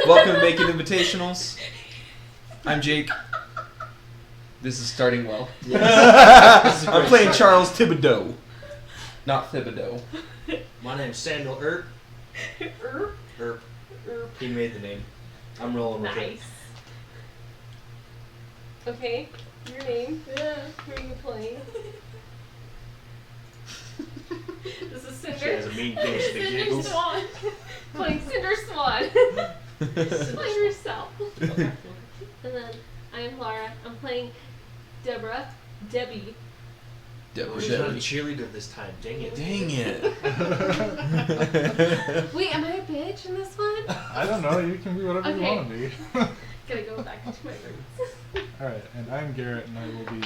Welcome to Makin Invitationals. I'm Jake. This is starting well. Yes. I'm playing Charles Thibodeau, not Thibodeau. My name's Samuel Earp. Earp. He made the name. I'm rolling with it. Nice. Okay, your name. Who are you playing? This is Cinder. She has a mean face that Cinder giggles. Swan. Playing Cinder Swan. Play yourself. And then I'm Laura. I'm playing Deborah. Debbie. She's not a cheerleader this time. Dang it. Dang it. Wait, am I a bitch in this one? I don't know. You can be whatever you Okay. want to be. Gotta go back into my roots. All right, and I'm Garrett, and I will be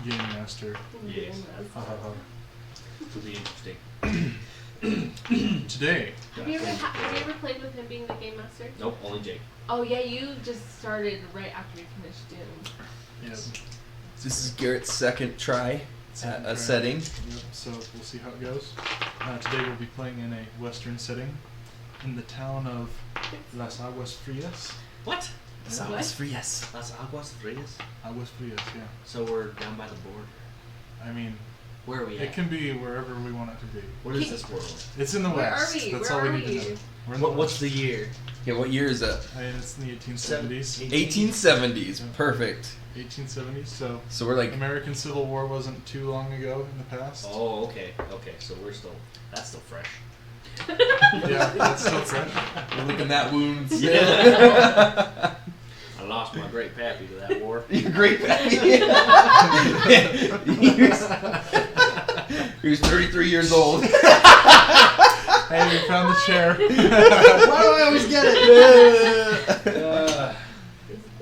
game master. Yes. Ha, ha, ha. This will be interesting. Today, Have you ever played with him being the game master? Nope, only Jake. Oh yeah, you just started right after you finished Doom. yes, This is Garrett's second try at a setting. Yep, so we'll see how it goes. Today we'll be playing in a western setting in the town of Las Aguas Frias. What? Las Aguas Frias. Las Aguas Frias? Aguas Frias, yeah. So we're down by the border. I mean, Where are we at? it can be wherever we want it to be. What is this world? It's in the Where west. are we? That's Where all we are need to we? know. We're in the What's west. the year? Yeah, what year is that? And it's in the 1870s. 1870s. Perfect. 1870s. So So we're like, American Civil War wasn't too long ago in the past. Oh, okay. Okay, so that's still fresh. Yeah, that's still fresh. we're looking at wounds. I lost my great pappy to that war. You're great, Patty. he was 33 years old. Hey, we found the chair. Why do I always get it?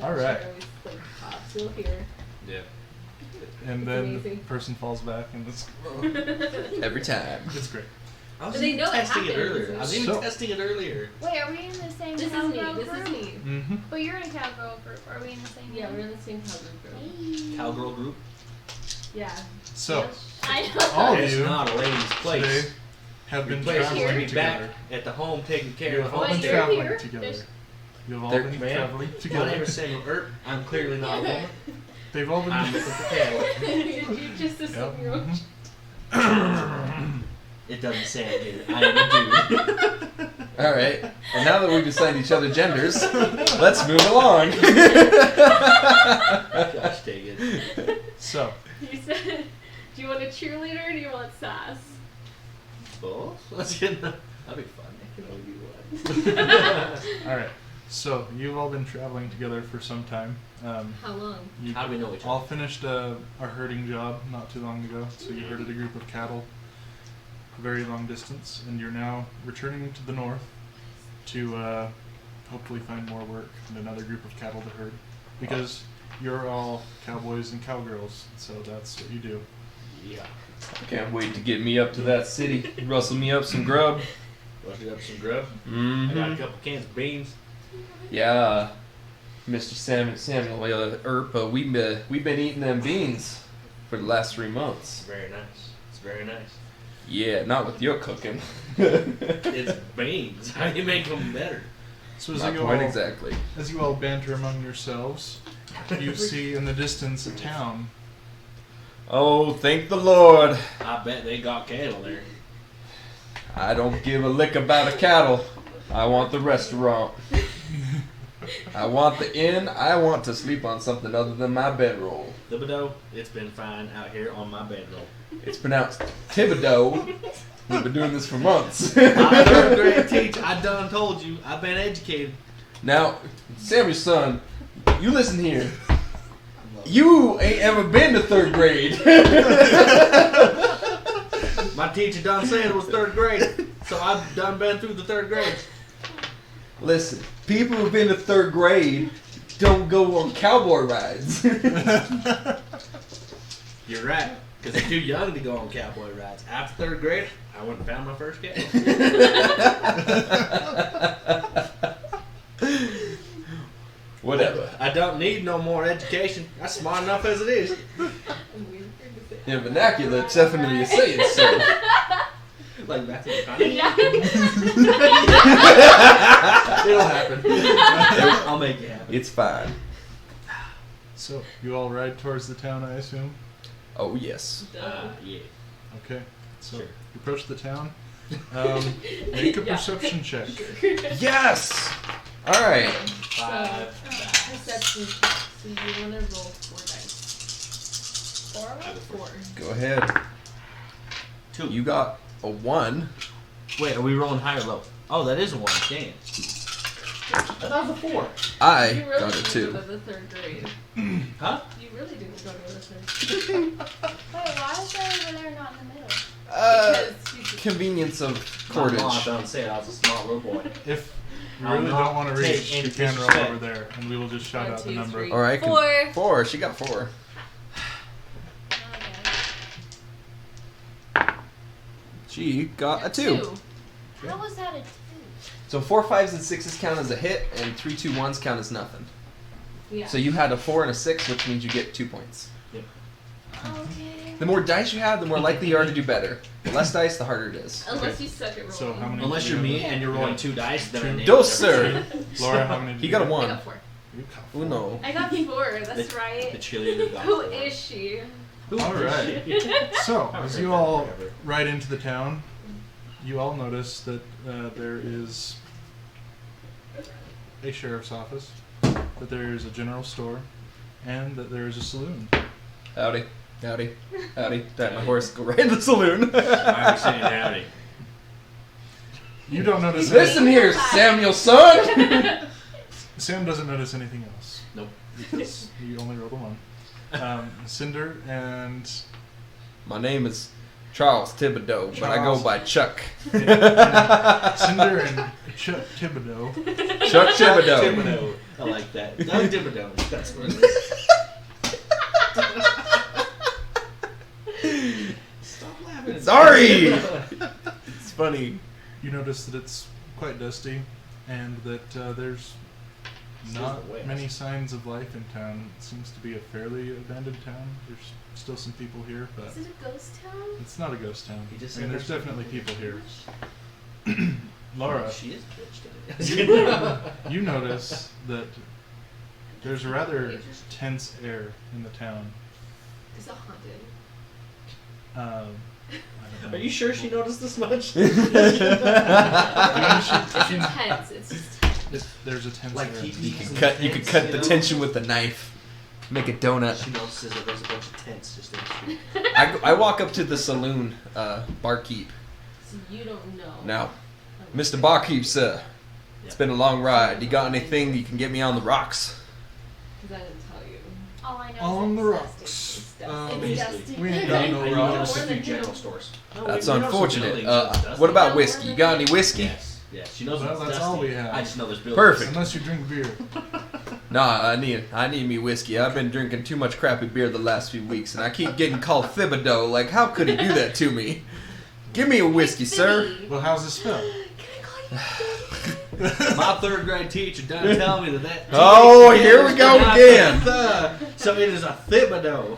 All right. Still here. Yeah. And It's then the amazing. person falls back, and it's Every time. great. I was But they even know it testing it happens. earlier. I was even So- testing it earlier. Wait, are we in the same This is me. cowgirl This group? is me. Mm-hmm. But you're in a cowgirl group. Are we in the same Yeah, group? we're in the same cowgirl group. Hey. Cowgirl group. Yeah. So, I know. all of It's you not a lady's place. today have been Your place is to traveling be together. back at the home taking care You of have the all home. been you're traveling here. together. There's- You have all There- been Man, traveling my together. name is Samuel Earp. I'm clearly not a woman. They've all been. I'm looking for cattle. you just assume Yep. you're mhm. It doesn't say it here. I am a dude. All right. Well, now that we've assigned each other genders, let's move along. Gosh dang it. So, You said, do you want a cheerleader or do you want sass? Both? Let's get that'd be fun. That can only be one. all right. So you've all been traveling together for some time. How long? You How do we know each all other? finished a herding job not too long ago. So you herded a group of cattle, a very long distance, and you're now returning to the north to hopefully find more work and another group of cattle to herd, because you're all cowboys and cowgirls. So that's what you do. Yeah. I can't wait to get me up to that city. Rustle me up some grub. Rushed up some grub. I got a Mm-hmm. couple cans of beans. Yeah, Mr. Samuel Earp, we've been eating them beans for the last 3 months. It's very nice. It's very nice. Yeah, not with your cooking. It's beans. How do you make them better? So as Not you quite all exactly. as you all banter among yourselves, you see in the distance a town. Oh, thank the Lord. I bet they got cattle there. I don't give a lick about a cattle. I want the restaurant. I want the inn. I want to sleep on something other than my bedroll. Thibodeau, it's been fine out here on my bedroll. It's pronounced Thibodeau. We've been doing this for months. I'm a third grade teacher. I done told you. I've been educated. Now, Samuel's son, you listen here. You ain't ever been to 3rd grade. My teacher done said it was 3rd grade, so I've done been through the 3rd grade. Listen, people who've been to 3rd grade don't go on cowboy rides. You're right, because they're too young to go on cowboy rides. After 3rd grade, I went and found my first cattle. Whatever. I don't need no more education. I'm smart enough as it is. In vernacular, it's definitely a saying so. Like Matthew McConaughey? Yeah. It'll happen. I'll make it happen. It's fine. So, you all ride towards the town, I assume? Oh, yes. Yeah. Okay. So, Sure. you approach the town. Make a Yeah. perception check. Yes! Alright. 5. Perception check. So you want to roll 4 dice. 4? 4. Go ahead. 2. You got a 1. Wait, are we rolling high or low? Oh, that is a 1. Dang it. I thought it was a 4. I You really got a didn't 2. go to the 3rd grade. Huh? You really didn't go to the 3rd Wait, why is that over there not in the middle? Because you Convenience of My mom cordage. don't say it. I was a smart little boy. If you I'll really not don't want to take reach, any you can roll disrespect. over there, and we will just shout 1, out the 2, number. 3, Alright, 4. 4. She got 4. Okay. She got a 2. How was that a 2? So 4 5s and 6s count as a hit, and 3 2 1s count as nothing. Yeah. So you had a 4 and a 6, which means you get 2 points. Okay. The more dice you have, the more likely you are to do better. The less dice, the harder it is. Unless Okay. you suck at rolling. So how many? Unless do you're you me have? and you're rolling 2 dice, then I nailed Dos, every sir. Laura, how many? He got a I 1. got 4. You got Oh no. I got 4. That's The right. cheerleader got Who 4. is she? Who All is right. she? So, Haven't as heard you that all forever. ride into the town, you all notice that there is a sheriff's office, that there is a general store, and that there is a saloon. Howdy. Howdy. Howdy. That my horse go right in the saloon. I'm saying howdy. You don't notice. Listen here, Samuel son. Sam doesn't notice anything else. Nope. Because you only rolled a 1. Cinder and My name is Charles Thibodeau, but I go Charles. by Chuck. Cinder and Chuck Thibodeau. Chuck Thibodeau. Thibodeau. I like that. Doug Thibodeau. That's what it is. Stop laughing. Sorry. It's funny. You notice that it's quite dusty, and that there's not Still wet. many signs of life in town. It seems to be a fairly abandoned town. There's still some people here, but Is it a ghost town? it's not a ghost town. He just I mean, said there's there's definitely people here. Oh, Laura, she is a bitch today. you notice that there's a rather tense air in the town. Is it haunted? I don't know. Are you sure she noticed this much? It's She- intense. It's just there's a tense Like air. he- You could cut the tension with a knife. Make a donut. She notices that there's a bunch of tents just in the street. I walk up to the saloon barkeep. so you don't know. Now, Mr. Barkeep, sir, it's been a long ride. You got anything you can get me on the rocks? Because I didn't tell you. All I know On is the it's rocks. dusty. It's Basically. dusty. We ain't got no And you rocks. notice a More few than general you. stores. That's We notice some unfortunate. buildings that's dusty. What about whiskey? You got any whiskey? Yes. Yes. She knows Well, it's that's dusty. all we have. I just know there's buildings. Perfect. Unless you drink beer. Nah, I need me whiskey. I've been drinking too much crappy beer the last few weeks, and I keep getting called Thibodeau. Like, how could he do that to me? Give me a whiskey, sir. Well, how's it spelled? My 3rd grade teacher done tell me that. Oh, here we go again. So it is a Thibodeau.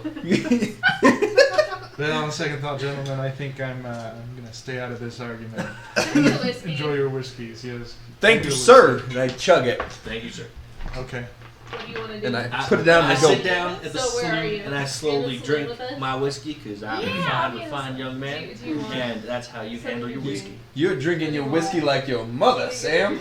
Then on second thought, gentlemen, I think I'm gonna stay out of this argument. Whiskey. Enjoy your whiskeys, yes. Thank you, Enjoy sir. And I chug it, Thank you, sir. whiskey. Okay. What do you want to do? and I put it down and I I go. sit down at the So where are saloon you? and I You're slowly in the saloon drink with us? my whiskey because I'm Yeah, fine I'll with be in fine the young man, Do you want and that's how you something handle to your drink? whiskey. You're drinking your whiskey like your mother, Sam.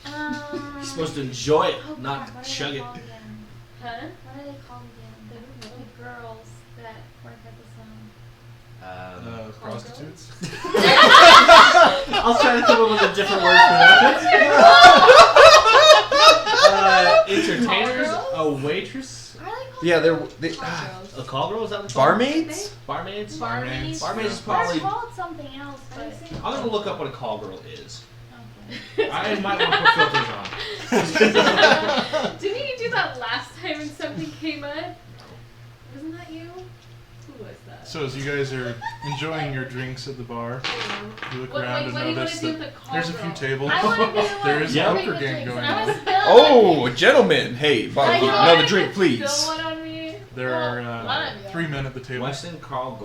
You're supposed to enjoy it, Oh, not crap, what are chug they it. called again? Huh? What are they called again? The girls that work at the saloon. Prostitutes. I was trying to come up with a different word for that. Entertainers, Call a waitress, What are they called? Yeah, a call girl. Is that what barmaids. Barmaids. Barmaids. Barmaids is They're probably. called something else, but I'm gonna look up what a call girl is. okay. I might want to put filters on. Didn't you do that last time and something came up? Wasn't that you? Who was that? So as you guys are enjoying your drinks at the bar, you look around and what do you want notice to do that with the call there's a few girl? tables. I want to be the one There is a serving poker the game drinks, going and I on. was spilling Oh, gentlemen. Hey, bottle, I know. another drink, Spill please. one on me. There Well, are one of you. 3 men at the table. Western call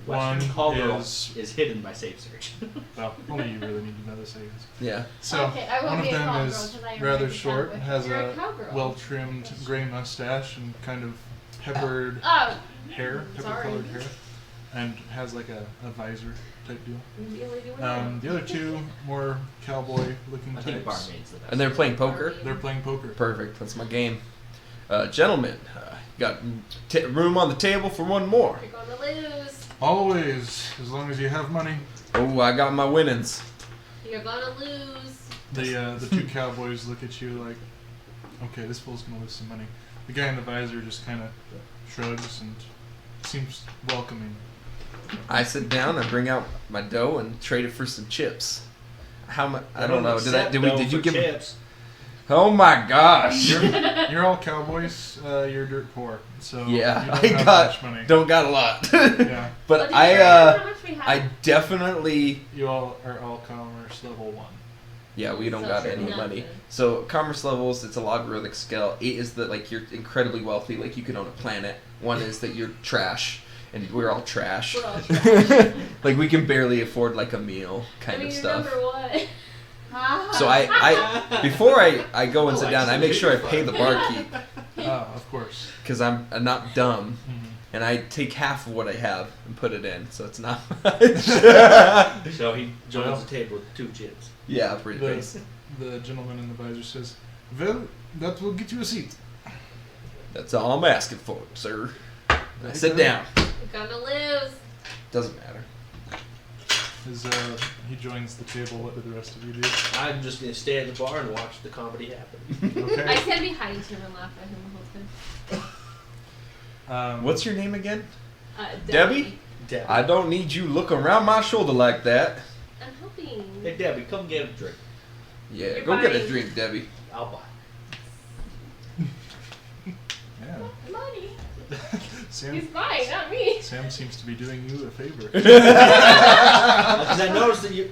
Western One Call Girl is is hidden by Safe Search. well, only you really need to know this, I guess. Yeah. So Okay, I won't one of be a them call is girl 'cause I am rather already short, done with has You're a a cowgirl. well-trimmed gray mustache and kind of peppered Oh, hair, Sorry. pepper-colored hair, and has like a visor type deal. You only do it The other two more cowboy-looking I think types. barmaid's the best. And they're playing poker. They're playing poker. Perfect. That's my game. Gentlemen, got room on the table for one more. You're gonna lose. Always, as long as you have money. Oh, I got my winnings. You're gonna lose. The two cowboys look at you like, okay, this fool's gonna lose some money. The guy in the visor just kind of shrugs and seems welcoming. I sit down, I bring out my dough and trade it for some chips. How much? I don't know. Did you give? chips? Oh my gosh! You're all cowboys. You're dirt poor, so Yeah, you I don't have much money. don't got a lot. Yeah, But How much we have? I definitely. you all are all commerce level 1. Yeah, we don't So got for any nothing. money. So commerce levels, it's a logarithmic scale. 8 is that like you're incredibly wealthy, like you could own a planet. 1 is that you're trash, and we're all trash. We're all trash. Like we can barely afford like a meal, kind I mean, of stuff. remember what? So I before I go and sit down, I make sure I pay the barkeep Of course. because I'm not dumb, Mhm. and I take half of what I have and put it in, so it's not much. So he joins Well. the table with 2 chips. Yeah, pretty The, basic. the gentleman in the visor says, "Well, that will get you a seat." That's all I'm asking for, sir. I sit down. You're gonna lose. Doesn't matter. He joins the table. What do the rest of you do? I'm just gonna stay at the bar and watch the comedy happen. I Okay. stand behind him and laugh at him the whole time. What's your name again? Debbie? Debbie. I don't need you looking around my shoulder like that. I'm helping. Hey Debbie, come get a drink. Yeah, You're go get a buying- drink, Debbie. I'll buy. Yeah. Money. Sam. He's buying, not me. Sam seems to be doing you a favor. Because I noticed that you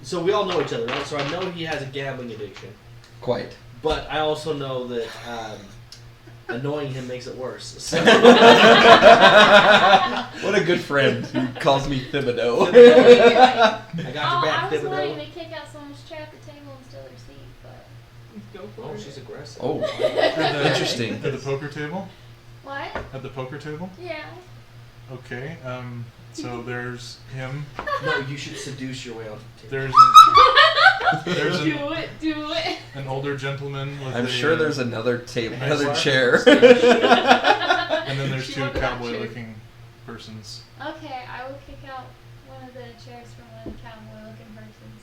so we all know each other, right? So I know he has a gambling addiction, Quite. but I also know that annoying him makes it worse. So What a good friend who calls me Thibodeau. I got your back, I was wanting Thibodeau. to kick out someone's chair at the table and steal their seat, but Go for Oh, it. she's aggressive. Oh, interesting. At the poker table? what? At the poker table? Yeah. Okay. So there's him. No, you should seduce your way onto the table. There's Do it. an older gentleman with I'm a, sure there's another table, Hey, another Mark. chair. and then there's She two wanted that cowboy-looking persons. Okay, I will kick out one of the chairs from one of the cowboy-looking persons.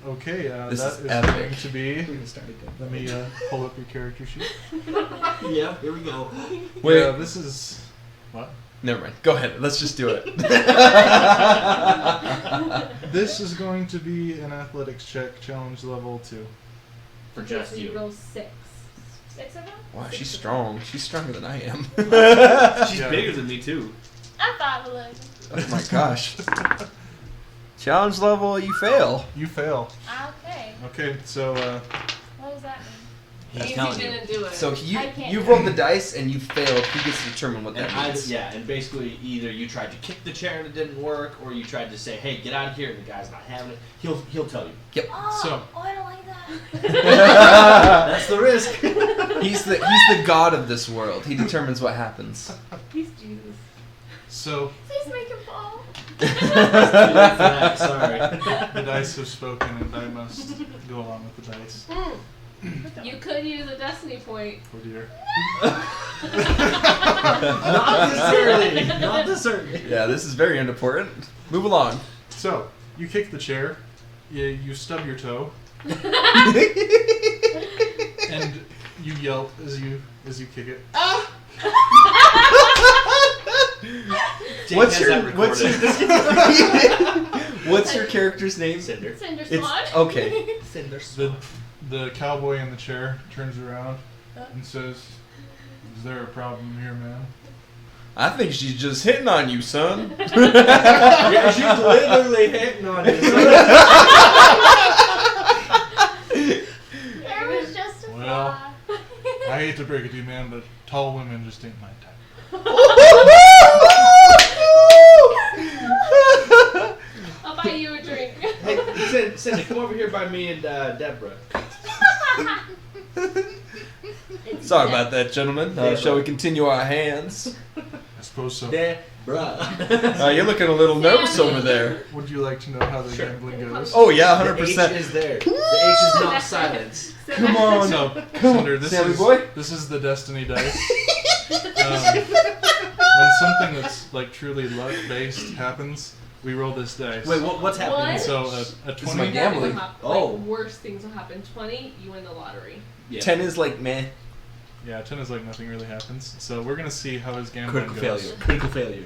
Okay, This that is is epic. going to be. We're gonna start again. Let me pull up your character sheet. Yeah, here we go. Wait, Yeah, this is what? never mind. Go ahead. Let's just do it. This is going to be an athletics check, challenge level 2. For just So you you. roll 6. 6 of them? Wow, she's strong. She's stronger than I am. She's Yeah. bigger than me too. I'm 5'11". Oh my gosh. Challenge level, you fail. You fail. Okay. Okay, so What does that mean? He's Means telling you you. didn't do it. So I can't you do rolled it. the dice and you failed. He gets to determine what that And means. and basically either you tried to kick the chair and it didn't work, or you tried to say, "Hey, get out of here," and the guy's not having it. He'll tell you. Oh, So- I don't like that. That's the risk. He's the god of this world. He determines what happens. He's Jesus. so Please make him fall. Sorry. the dice have spoken, and I must go along with the dice. You could use a destiny point. Oh dear. Not this early. Not this early. Yeah, this is very unimportant. Move along. So you kick the chair, you stub your toe, and you yelp as you kick it. Jake What's has your that what's recorded. what's your character's name? Cinder? Cinder It's Swan. okay. Cinder. The cowboy in the chair turns around and says, "Is there a problem here, man?" I think she's just hitting on you, son. Yeah, she's literally hitting on you. There was just a Well. fly. I hate to break it to you, man, but tall women just ain't my type. come over here by me and Deborah. Sorry about that, gentlemen. Shall we continue our hands? I suppose so. Deborah. You're looking a little nervous over there. Would you like to know how the gambling goes? Oh yeah, The 100%. H is there. The H is not silence. Come on. So, Come Cinder, on, this Sammy is boy. this is the Destiny dice. When something that's like truly luck based happens, we roll this dice. Wait, what's happening? What? So a This is my 20. gambling. Oh. Like, worst things will happen. 20, you win the lottery. Yeah. 10 is like meh. Yeah, 10 is like nothing really happens. So we're gonna see how his gambling Critical goes. failure. Critical failure.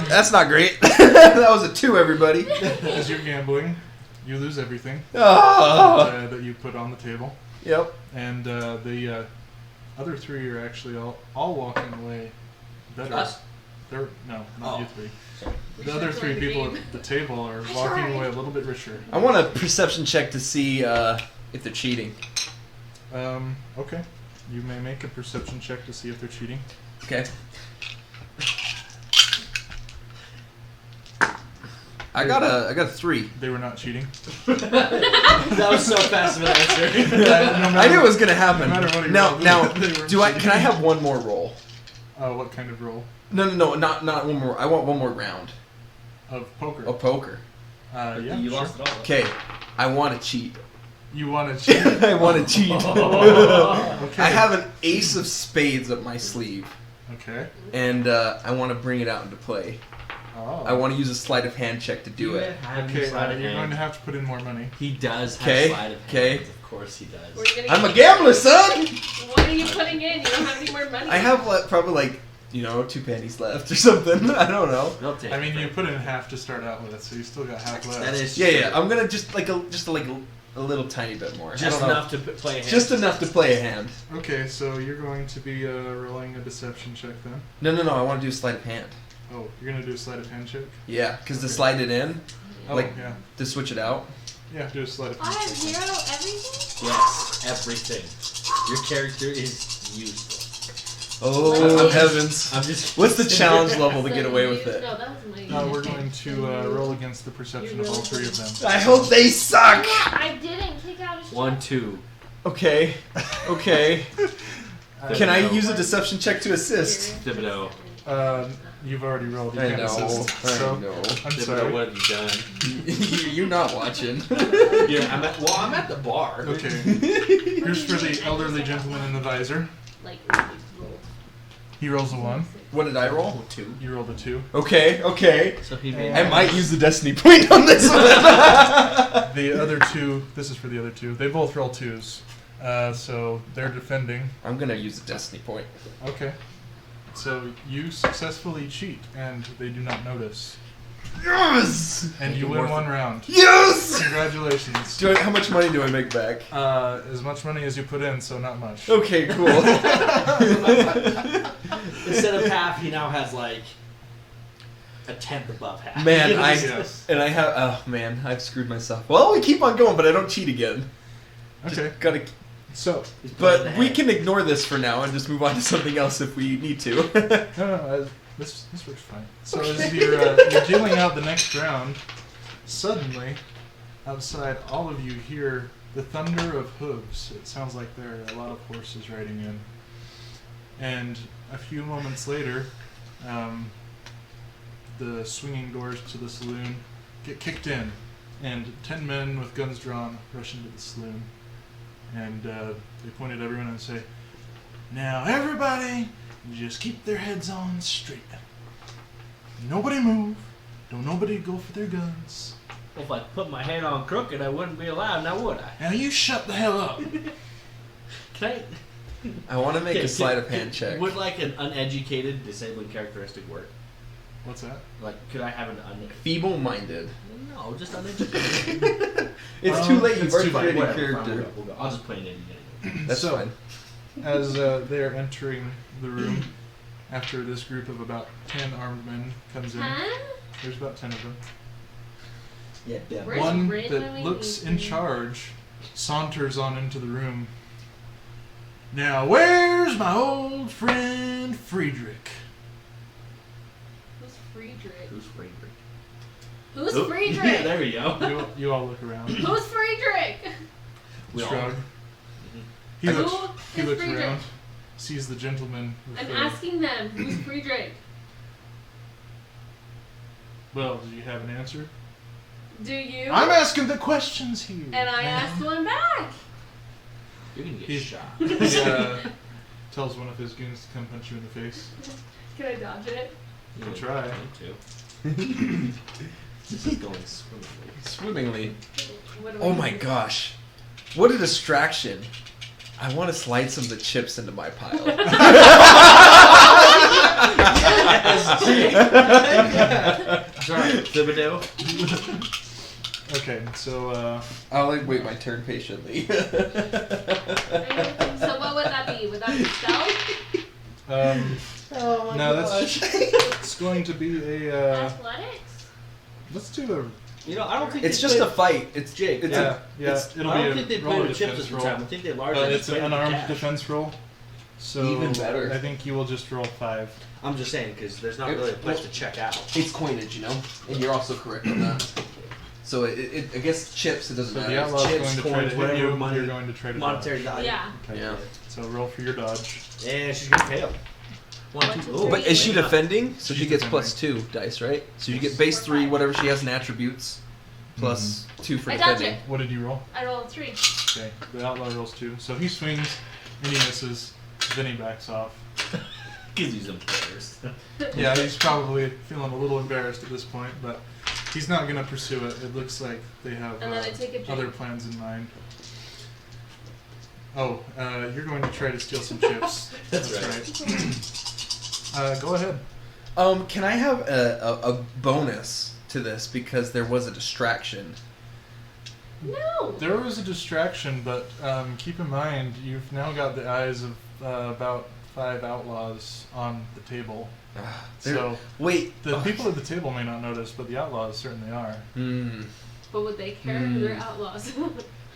That's not great. That was a 2, everybody. As you're gambling, you lose everything Oh. that you put on the table, Yep. and the other 3 are actually all walking away better. Us? No, not Oh. you 3. We The should other join 3 the people game. at the table are walking away a little bit richer. I want a perception check to see if they're cheating. Okay. You may make a perception check to see if they're cheating. Okay. I got a 3. They were not cheating. That was so fast of an answer. I knew it was gonna happen. No matter what he Now, rolled, now, they weren't do I? cheating. Can I have one more roll? What kind of roll? No, not one more. I want one more round Of poker. of poker. Yeah, You sure. lost it all. Okay, I want to cheat. You want to cheat? I want to cheat. Okay. I have an ace of spades up my sleeve, Okay. and I want to bring it out into play. Oh. I want to use a sleight of hand check to do it. Okay, you're going to have to put in more money. He does have Okay, sleight of okay. hand. Of course he does. We're gonna I'm a get- gambler, son. What are you putting in? You don't have any more money. I have probably 2 pennies left or something. I don't know. They'll take I mean, it. you put in half to start out with, so you still got half left. That is Yeah, true. yeah. I'm gonna just a little tiny bit more. I Just don't know. enough to play a hand. Just enough to play a hand. Okay, so you're going to be rolling a deception check then. No. I want to do sleight of hand. Oh, you're going to do a sleight of hand check? Yeah, because to Okay. slide it in, Oh, Like- yeah. to switch it out. Yeah, do a sleight of I hand have check. 0 everything? Yes, everything. Your character is useless. Oh What? heavens! I'm just. What's the challenge level to So get away you- with it? No, that was my. We're going to roll against the perception of all 3 of them. I hope they suck. Yeah, I didn't kick out a shot. 1, 2. Okay. Can I No. use a deception check to assist? Thibodeau. You've already rolled. You I can't know. assist. I So, know. I'm Thibodeau, sorry. what have you done? You're not watching. Yeah, I'm at the bar. Okay. Here's for the elderly gentleman in the visor. Like, roll. He rolls a 1. What did I roll? 2. You rolled a 2. Okay. So he made. I might use the destiny point on this one. The other 2, this is for the other 2. They both roll 2s. So they're defending. I'm gonna use the destiny point. Okay. So you successfully cheat, and they do not notice. Yes! And you win 1 round. Yes! Congratulations. How much money do I make back? As much money as you put in, so not much. Okay, cool. Instead of half, he now has like a tenth above half. Man, Yes. I've screwed myself. Well, we keep on going, but I don't cheat again. Just Okay. gotta. So, He's playing the But we hand. can ignore this for now and just move on to something else if we need to. no, this works fine. So as you're dealing out the next round, suddenly, outside, all of you hear the thunder of hooves. It sounds like there are a lot of horses riding in. And a few moments later, the swinging doors to the saloon get kicked in, and 10 men with guns drawn rush into the saloon. And they point at everyone and say, "Now everybody, just keep their heads on straight. Nobody move. Don't nobody go for their guns. Well, if I put my head on crooked, I wouldn't be allowed, now would I? Now you shut the hell up." Can I? I want to make Okay, a sleight of hand check. Would like an uneducated disabling characteristic work? What's that? Like, could I have an uneducated? Feeble-minded. No, just uneducated. It's too late. You've it's already too late. created a Whatever, fine, character. we'll go. I'll just play an idiot anyway. That's So- fine. As they're entering the room, after this group of about 10 armed men comes in, Huh? there's about 10 of them. Yeah, damn. Where's One Rin that when we looks need in him? charge saunters on into the room. "Now where's my old friend Friedrich?" Who's Friedrich? Who's Friedrich? Who's Oh, Friedrich? Yeah, there we go. You all look around. Who's Friedrich? We all- Shrug. He Who looks, he is looks Friedrich? around, sees the gentleman with I'm the... asking them. Who's Friedrich? Well, do you have an answer? Do you? I'm asking the questions here. And I ma'am. asked one back. You're gonna get He- shot. He tells one of his goons to come punch you in the face. Can I dodge it? You can try. This is going swimmingly. Swimmingly. What do Oh I my do? gosh. What a distraction. I want to slide some of the chips into my pile. Sorry, Thibodeau. Okay, so I'll like wait my turn patiently. So what would that be? Would that be stealth? Oh my no, gosh. it's going to be a. Athletics? Let's do a. You know, I don't think It's they just played- a fight. It's Jake. It's Yeah, yeah. it's- It'll I be don't a think they roll played of with chips defense this roll. time. I think they largely But just it's played an with unarmed cash. defense roll. So Even better. I think you will just roll 5. I'm just saying because there's not really a place to check out. It's coinage, you know, and you're also correct on that. So I guess chips. It doesn't So the matter. outlaw's chips, going to try coins, to hit whatever you. money- You're going to try to Monetary dodge. value. Yeah. Okay. Yeah. So roll for your dodge. And she's gonna pay him. 1, 2, Oh, But is she maybe not. defending? So she She's gets defending. +2 dice, right? So you get base 3, whatever she has in attributes, plus 2 for I dodge defending. it. What did you roll? I rolled a 3. Okay. The outlaw rolls 2. So he swings and he misses. Then he backs off. Because he's embarrassed. Yeah, he's probably feeling a little embarrassed at this point, but he's not going to pursue it. It looks like they have And then I take a drink. other plans in mind. Oh, you're going to try to steal some chips. That's right. Go ahead. Can I have a bonus to this because there was a distraction? No. There was a distraction, but keep in mind you've now got the eyes of about 5 outlaws on the table. So Wait. the people at the table may not notice, but the outlaws certainly are. But would they care? They're outlaws.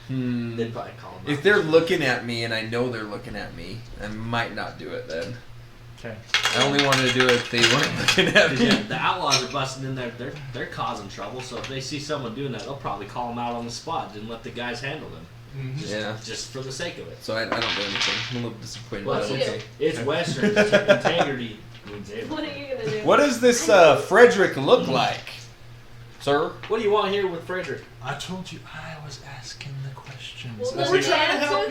They'd probably call him If out. they're looking at me and I know they're looking at me, I might not do it then. Okay. I only wanted to do it if they weren't looking at me. Yeah, the outlaws are busting in there. They're causing trouble. So if they see someone doing that, they'll probably call them out on the spot and let the guys handle them. Mhm. Yeah. Just for the sake of it. So I don't do anything. I'm a little disappointed, Well, but What that's do you okay. It's Western. Integrity means What everything. are you gonna do? What does this Frederick look like, sir? What do you want here with Frederick? I told you I was asking the questions. Well, As we're he- trying to help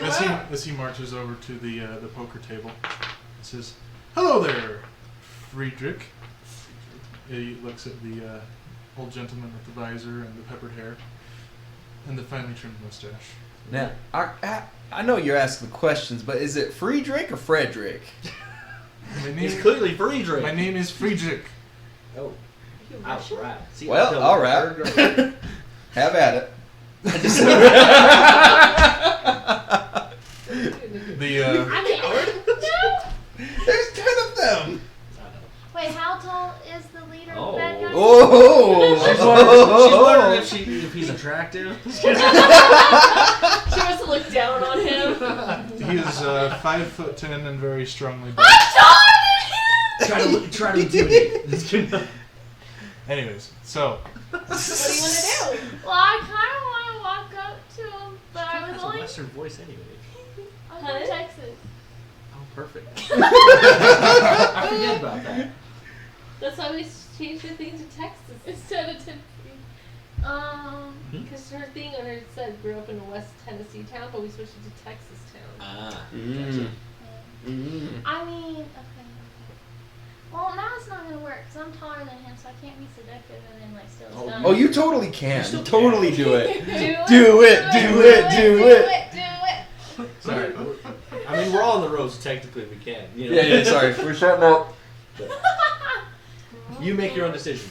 As he marches over to the poker table, he says, "Hello there, Friedrich." He looks at the old gentleman with the visor and the peppered hair and the finely trimmed mustache. Now, I know you're asking the questions, but is it Friedrich or Frederick? My He's name, clearly Friedrich. my name is Friedrich. Oh, You I was Russian? right. See, I Well, told all you, right. third grade. Have at it. The I'm Howard. No. There's 10 of them. Wait, how tall is the leader Oh. of the bad guys? Oh! She's wondering if he's attractive. She wants to look down on him. he is 5'10" and very strongly built. try to intimidate. Anyways, so What do you want to do? Well, I kind of want to walk up to him, but I was That's a only. Western voice anyway. I'm Huh? from Texas. Oh, perfect. I forget about that. That's why we changed her thing to Texas instead of Tennessee. Because her thing on her said grew up in a West Tennessee town, but we switched it to Texas town. Ah. I mean, okay. Well, now it's not gonna work because I'm taller than him, so I can't be seductive and then like steal his gun. Oh, you totally can. You still Totally can. do it. do it, do it. Sorry. I mean, we're all on the roads. Technically, we can. You know? Yeah, sorry. We're shutting up. You make your own decision.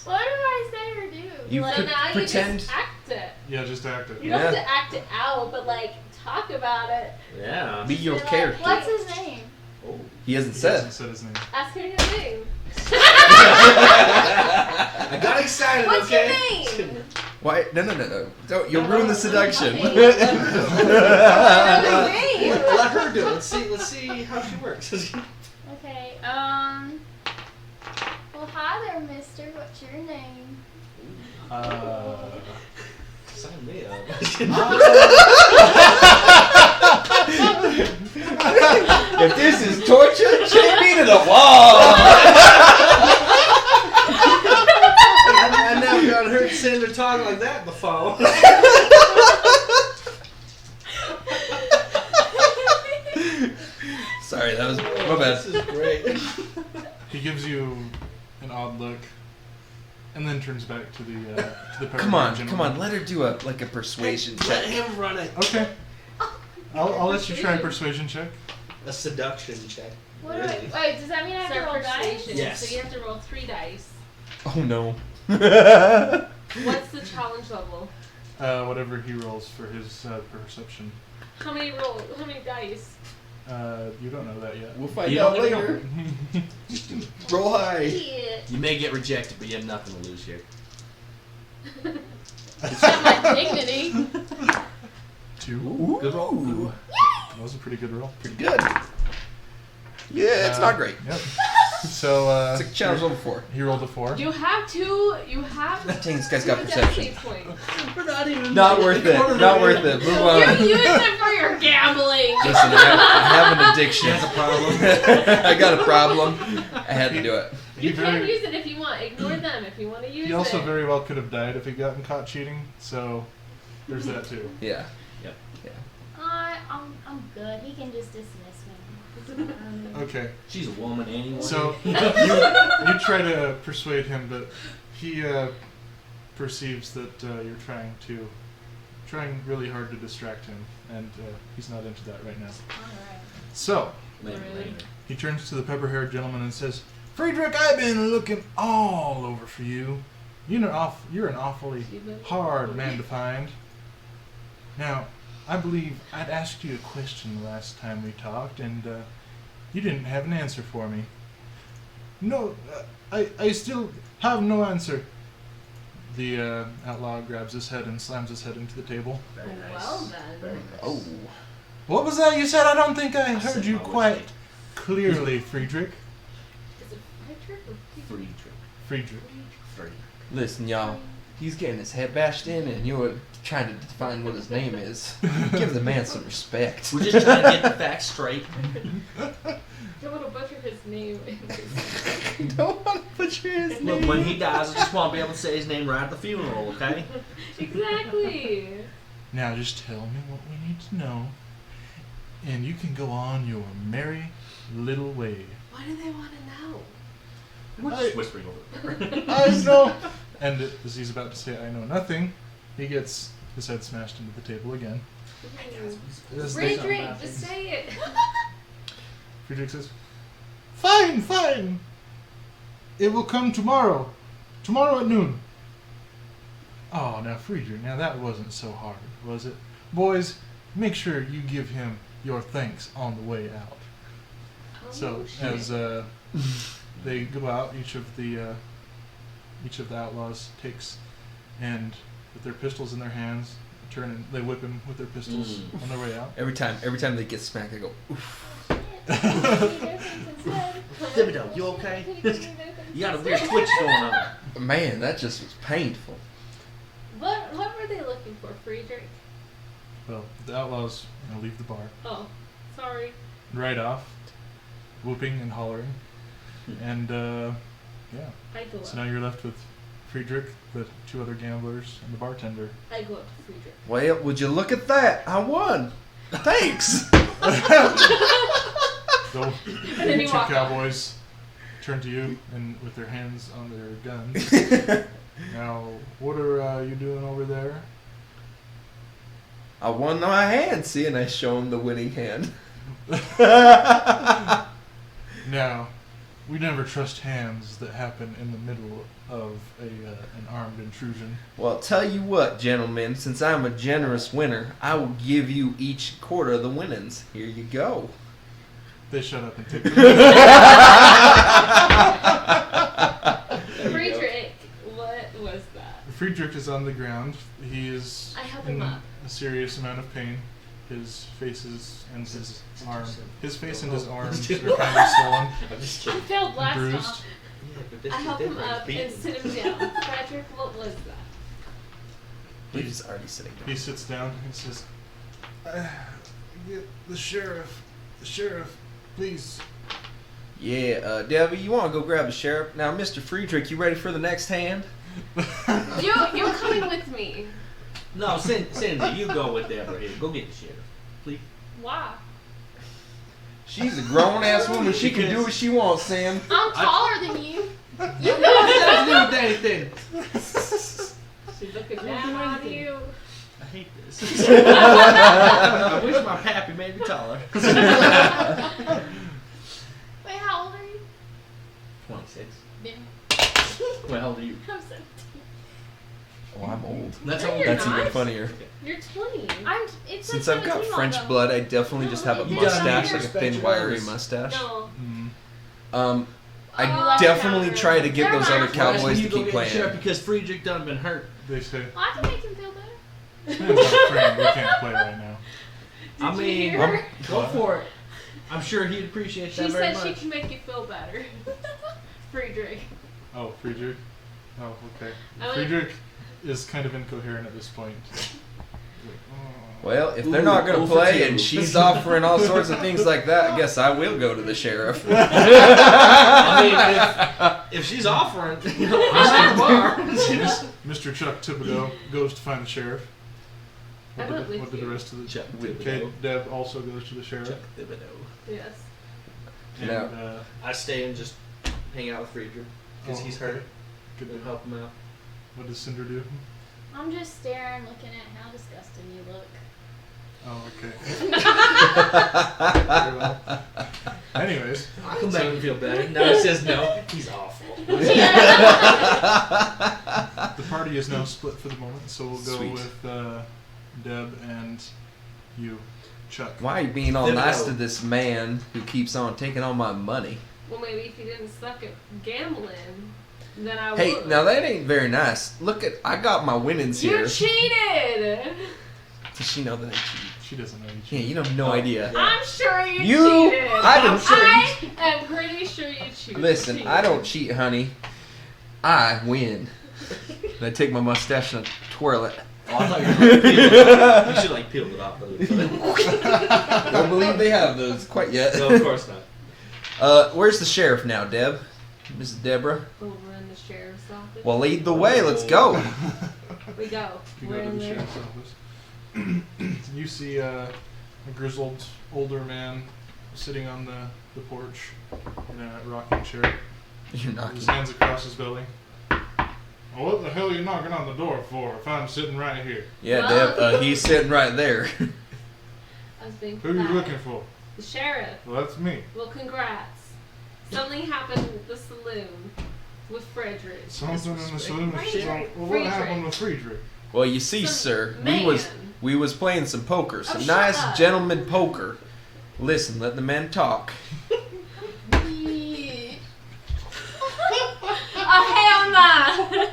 What do I say or do? You So pre- now pretend. you just act it. yeah, just act it. You don't have Yeah. to act it out, but like talk about it. Yeah. Be your Be like, character. What's his name? Oh. He hasn't He said. hasn't said his name. Ask her your name. I got excited. What's okay. your name? Why? No. Don't. You'll ruin the seduction. What's your name? me. Let her do it. Let's see how she works. Okay. Well, hi there, Mister. What's your name? Sign me up. If this is torture, chain me to the wall. I never heard Sandra talk like that before. Sorry, that was my bad. This is great. He gives you an odd look, and then turns back to the pepper Come on, gentleman. let her do a persuasion Let check. him run it. Okay. I'll let you try a persuasion check. A seduction check. What do I? Really? Wait, does that mean I have to Start roll dice? persuasion. Yes. So you have to roll 3 dice. Oh no. What's the challenge level? Whatever he rolls for his perception. How many dice? You don't know that yet. We'll find You out don't know. later. Roll high. Shit. You may get rejected, but you have nothing to lose here. It's not my dignity. 2. Ooh. Good roll. Good roll. That was a pretty good roll. Pretty good. Yeah, it's not great. Yep. So It's like challenge level 4. he rolled a 4. You have to. Dang, this guy's got do perception. destiny points. We're not even. Not worth it. Not worth it. Move on. You use it for your gambling. Listen, I have an addiction. That's a problem. I got a problem. I had to do it. You He can very- use it if you want. Ignore them if you want to use it. He also very well could have died if he'd gotten caught cheating. So there's that too. Yeah. I'm good. He can just dismiss me. Okay. She's a woman anyway. So you try to persuade him, but he perceives that you're trying really hard to distract him, and he's not into that right now. Alright. So Later. he turns to the pepper-haired gentleman and says, "Friedrich, I've been looking all over for you. You're an awfully hard man to find. Now, I believe I'd asked you a question the last time we talked, and you didn't have an answer for me. No, I still have no answer." The outlaw grabs his head and slams his head into the table. Very nice. Well then. Very nice. Oh. "What was that you said? I don't think I said heard you my word. quite clearly, Friedrich." Is it Frederick or Friedrich? Friedrich. Three. Listen, y'all. He's getting his head bashed in, and you're trying to define what his name is. Give the man some respect. We're just trying to get the facts straight. Don't want to butcher his name. Don't want to butcher his Look, name. when he dies, I just want to be able to say his name right at the funeral, okay? Exactly. Now just tell me what we need to know, and you can go on your merry little way. What do they want to know? We're just whispering over there. I know. And as he's about to say, "I know nothing," he gets his head smashed into the table again. As they- Friedrich, just say it. Friedrich says, "Fine, fine. It will come tomorrow. Tomorrow at noon." "Oh, now Friedrich, now that wasn't so hard, was it? Boys, make sure you give him your thanks on the way out." So as they go out, each of the outlaws takes and with their pistols in their hands, turn and they whip him with their pistols on their way out. Every time they get smacked, they go, oof. Thibodeau, you okay? You got a weird twitch going on. Man, that just was painful. What were they looking for, Friedrich? Well, the outlaws leave the bar Oh, sorry. right off, whooping and hollering, and yeah. I go So up. now you're left with Friedrich, the 2 other gamblers, and the bartender. I go up to Friedrich. Well, would you look at that? I won. Thanks. The And then you 2 walk off. cowboys turn to you and with their hands on their guns. Now, what are you doing over there? I won my hand. See, and I show him the winning hand. Now, we never trust hands that happen in the middle of an armed intrusion. Well, tell you what, gentlemen, since I'm a generous winner, I will give you each quarter of the winnings. Here you go. They shut up and take Friedrich, what was that? Friedrich is on the ground. He is I help in him up. a serious amount of pain. his faces and his arm. His face and Oh. his arms are kind of swollen, I'm just I kidding. failed last bruised. time. Yeah, but this I is help him different. up Beaten. and sit him down. Patrick, what was that? He's already sitting down. He sits down and says, "Get the sheriff, please." Yeah, Debbie, you want to go grab the sheriff? Now, Mr. Friedrich, you ready for the next hand? You're coming with me. No, Cindy, you go with Deborah here. Go get the sheriff, please. Why? She's a grown-ass woman. She can do what she wants, Sam. I'm taller than you. You know what that has to do with anything. She's looking down on you. I hate this. I wish my pappy made me taller. Wait, how old are you? 26. Yeah. Well, how old are you? I'm 17. Oh, I'm old. That's No, how old. you're That's not. even funnier. You're 20. It's Since like I've got 17 French long ago. blood, I definitely just have a You mustache, gotta like a respect thin, your wiry elders. mustache. No. I Oh, definitely okay. try to get those other Never mind. Cowboys you to go keep get the sheriff playing. because Friedrich done been hurt. They say, Well, I can make him feel better. "This man's not a friend. We can't play right now." I Did you mean, hear her? go for it. I'm sure he'd appreciate She that very said she much. can make you feel better. Friedrich. Oh, Friedrich. Oh, okay. I went- Friedrich is kind of incoherent at this point. Well, if they're Ooh, not going to 0 for play 2. and she's offering all sorts of things like that, I guess I will go to the sheriff. I mean, if she's offering, you know, I'm at the bar. Mr. Chuck Thibodeau goes to find the sheriff. I What went did, with what did the you. rest of the Chuck Okay, Thibodeau. Deb also goes to the sheriff. Chuck Thibodeau. Yes. And, No. I stay and just hang out with Friedrich because Oh, he's okay. hurt. Good. And help him out. What does Cinder do? I'm just staring, looking at how disgusting you look. Oh, okay. Very well. Anyways, I come back and feel better. No, it says no. He's awful. the party is now split for the moment, so we'll go Sweet. with Deb and you, Chuck. Why are you being all There we nice go. to this man who keeps on taking all my money? Well, maybe if you didn't suck at gambling, then I Hey, would. now that ain't very nice. Look at, I got my winnings You here. cheated! Does she know that I cheat? She doesn't know you. Yeah, you have no idea. I'm sure you You- cheated. I didn't- I am pretty sure you cheated. Listen, I don't cheat, honey. I win. And I take my mustache and I twirl it. Oh, I thought you were like, peel it off. You should like peel it off. Don't believe they have those quite yet. No, of course not. Where's the sheriff now, Deb? Mrs. Deborah? Over in the sheriff's office. Well, lead the way. Let's go. we go. You We're go to in the there. sheriff's office. You see a grizzled older man sitting on the porch in a rocking chair. You're knocking. His hands across his belly. Well, what the hell are you knocking on the door for if I'm sitting right here? Yeah, Well- Deb. He's sitting right there. I was being Who are you polite. looking for? The sheriff. Well, that's me. Well, congrats. Something happened at the saloon with Frederick. Something in the saloon. Friedrich. Well, what happened with Friedrich? Well, you see, Some sir, man. we was playing some poker, some Oh, shut nice up. gentleman poker. Listen, let the man talk. Oh, hell no!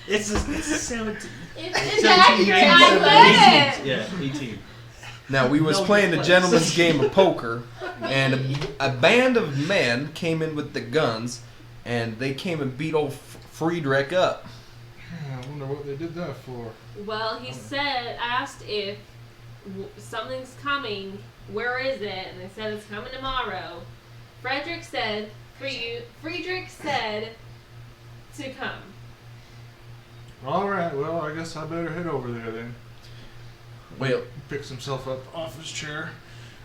It's a 17. It's accurate. I I love it. Yeah, 18. Now we was Know playing your a place. gentleman's game of poker, and a band of men came in with the guns, and they came and beat old Friedrich up. I wonder what they did that for. Well, he asked if something's coming, where is it? And they said it's coming tomorrow. Friedrich said to come. Alright, well, I guess I better head over there then. Well, Picks himself up off his chair,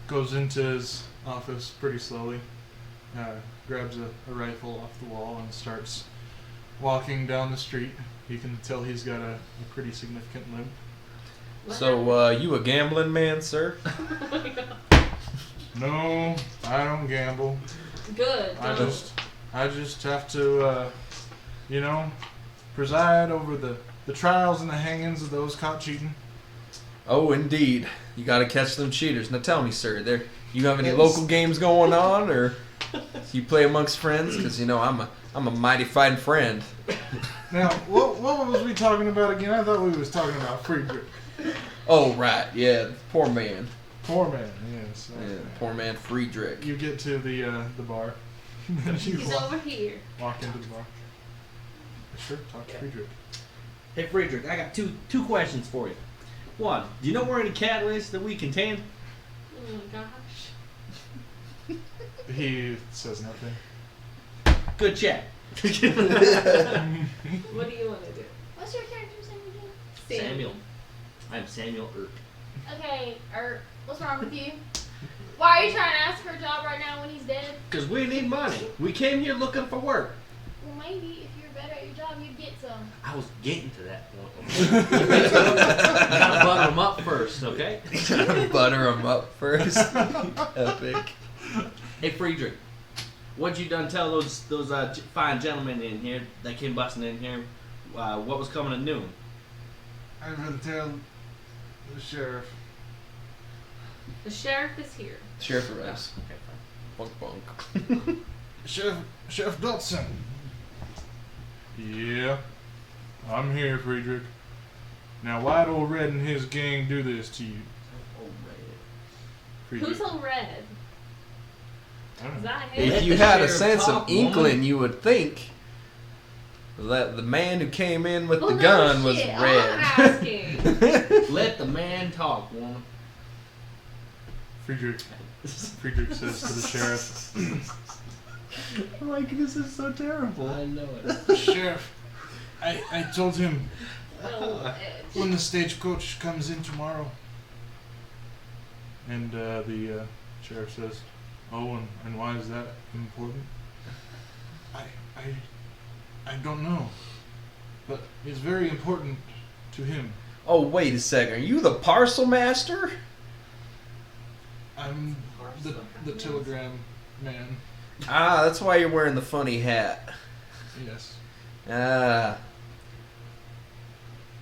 goes into his office pretty slowly, grabs a rifle off the wall and starts walking down the street. You can tell he's got a pretty significant limp. so you a gambling man, sir? No, I don't gamble. Good. I don't. just have to, preside over the trials and the hangings of those caught cheating. Oh, indeed. You got to catch them cheaters. Now tell me, sir, you have any local games going on, or you play amongst friends? Because I'm a mighty fine friend. Now, what was we talking about again? I thought we was talking about Friedrich. Oh, right. Yeah, poor man. Poor man, yes. Yeah, poor man Friedrich. You get to the bar. And you He's over here. walk into the bar. Sure, talk to Friedrich. Hey, Friedrich, I got two questions for you. One, do you know where any cattle is that we can tame? Oh my gosh. He says nothing. Good chat. What do you want to do? What's your character's name again? Samuel. I'm Samuel Earp. Okay, what's wrong with you? Why are you trying to ask for a job right now when he's dead? Because we need money. We came here looking for work. Well, maybe if you're better at your job, you'd get some. I was getting to that point. You gotta butter them up first, okay? Butter him up first. Epic. Hey, Friedrich, what'd you done tell those fine gentlemen in here that came busting in here what was coming at noon? I will tell the sheriff. The sheriff is here. Sheriff arrives. Okay, fine. Bunk bunk. Sheriff Dodson. Yeah, I'm here, Friedrich. Now, why'd old Red and his gang do this to you? Oh, man. Friedrich? Who's all red? I don't Is know. that him? If you had a sense of inkling, you would think that the man who came in with Well, the no gun was shit, I'm red. asking. Let the man talk, woman. Friedrich says to the sheriff, Like, this is so terrible. I know it. Sheriff, I told him Little edge. when the stagecoach comes in tomorrow. And the sheriff says, oh, and why is that important? I don't know. But it's very important to him. Oh, wait a second. Are you the parcel master? I'm the telegram man. Ah, that's why you're wearing the funny hat. Yes. Ah.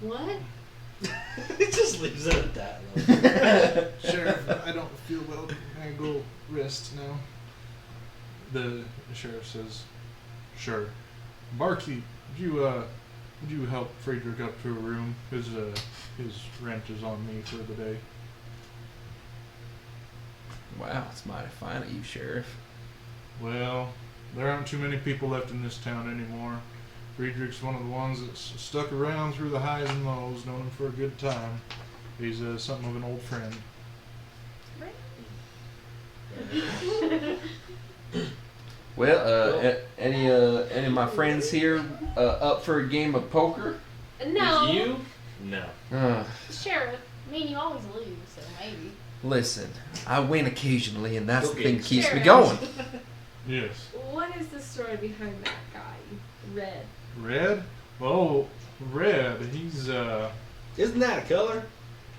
What? He just leaves it at that. Sheriff, I don't feel well. Can I go rest now? The sheriff says, sure. Barkeep, would you help Friedrich up to a room? His rent is on me for the day. Wow, it's mighty fine of you, Sheriff. Well, there aren't too many people left in this town anymore. Friedrich's one of the ones that's stuck around through the highs and lows, known him for a good time. He's something of an old friend. Well, any of my friends here up for a game of poker? No. With you? No. Sheriff, I mean, you always lose, so maybe. Listen, I win occasionally, and that's the Okay. thing that keeps me Sheriff. going. Yes. What is the story behind that guy? Red. Red? Oh, Red. He's Isn't that a color?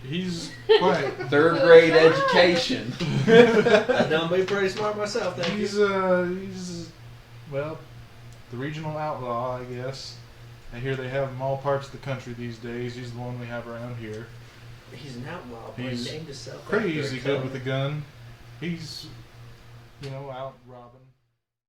he's quite. Third grade education. I done be pretty smart myself, thank you. He's well, the regional outlaw, I guess. I hear they have him all parts of the country these days. He's the one we have around here. He's an outlaw, but He's he named himself crazy after a good color. with a gun. He's, out robbing.